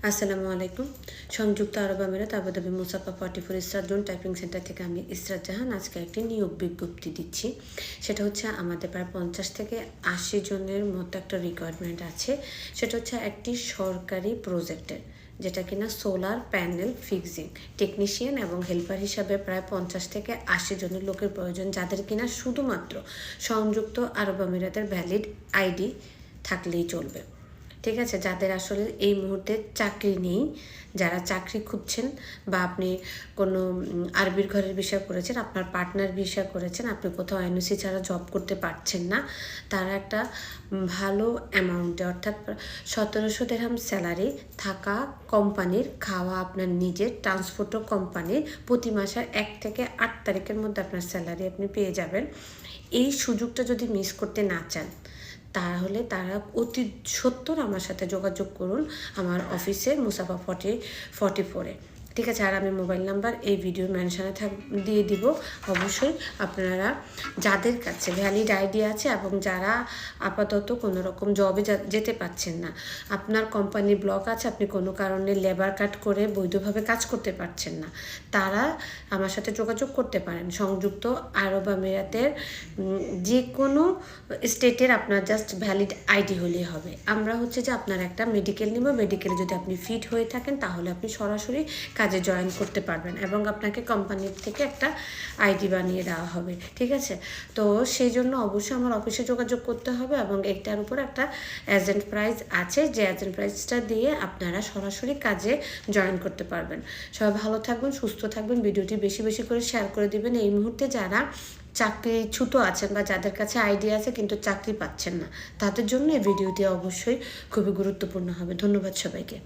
আসসালামু আলাইকুম। সংযুক্ত আরব আমিরাত আবুধাবি মুসাফা 44 স্টার জোন টাইপিং সেন্টার থেকে আমি ইসরাত জাহান আজকে একটি নিয়োগ বিজ্ঞপ্তি দিচ্ছি। সেটা হচ্ছে আমাদের প্রায় 50 থেকে 80 জনের মতো একটা রিকোয়ারমেন্ট আছে। সেটা হচ্ছে একটি সরকারি প্রজেক্টের, যেটা কিনা সোলার প্যানেল ফিক্সিং টেকনিশিয়ান এবং হেল্পার হিসাবে প্রায় 50 থেকে 80 জনের লোকের প্রয়োজন, যাদের কিনা শুধুমাত্র সংযুক্ত আরব আমিরাতের ভ্যালিড আইডি থাকলেই চলবে। ঠিক আছে, যাদের আসলে এই মুহূর্তে চাকরি নেই, যারা চাকরি খুঁজছেন, বা আপনি কোনো আরবির ঘরের বিষয় করেছেন, আপনার পার্টনার বিষয় করেছেন, আপনি কোথাও এনওসি ছাড়া জব করতে পারছেন না, তারা একটা ভালো অ্যামাউন্টে অর্থাৎ 1700 দিরহাম স্যালারি থাকা, কোম্পানির খাওয়া আপনার নিজের, ট্রান্সপোর্টও কোম্পানির, প্রতি মাসের 1 থেকে 8 তারিখের মধ্যে আপনার স্যালারি আপনি পেয়ে যাবেন। এই সুযোগটা যদি মিস করতে না চান, তাহলে তারা অতি সত্বর আমার সাথে যোগাযোগ করুন আমার অফিসে মুসাফা 44-এ। ঠিক আছে, আর আমি মোবাইল নাম্বার এই ভিডিও মেনশনে দিয়ে দিব। অবশ্যই আপনারা যাদের কাছে ভ্যালিড আইডি আছে এবং যারা আপাতত কোনো রকম জবে যেতে পারছেন না, আপনার কোম্পানি ব্লক আছে, আপনি কোনো কারণে লেবার কাট করে বৈধভাবে কাজ করতে পারছেন না, তারা আমার সাথে যোগাযোগ করতে পারেন। সংযুক্ত আরব আমিরাতের যে কোনো স্টেটের আপনার জাস্ট ভ্যালিড আইডি হলেই হবে। আমরা হচ্ছে যে আপনার একটা মেডিকেল নিব, মেডিকেলে যদি আপনি ফিট হয়ে থাকেন তাহলে আপনি সরাসরি কাজে জয়েন করতে পারবেন এবং আপনাকে কোম্পানির থেকে একটা আইডি বানিয়ে দেওয়া হবে। ঠিক আছে, তো সেই জন্য অবশ্যই আমার অফিসে যোগাযোগ করতে হবে এবং একটার উপর একটা এজেন্ট প্রাইস আছে, যে এজেন্ট প্রাইসটা দিয়ে আপনারা সরাসরি কাজে জয়েন করতে পারবেন। সবাই ভালো থাকবেন, সুস্থ থাকবেন, ভিডিওটি বেশি বেশি করে শেয়ার করে দিবেন। এই মুহূর্তে যারা চাকরিচ্যুত আছেন বা যাদের কাছে আইডিয়া আছে কিন্তু চাকরি পাচ্ছেন না, তাদের জন্য এই ভিডিওটি অবশ্যই খুবই গুরুত্বপূর্ণ হবে। ধন্যবাদ সবাইকে।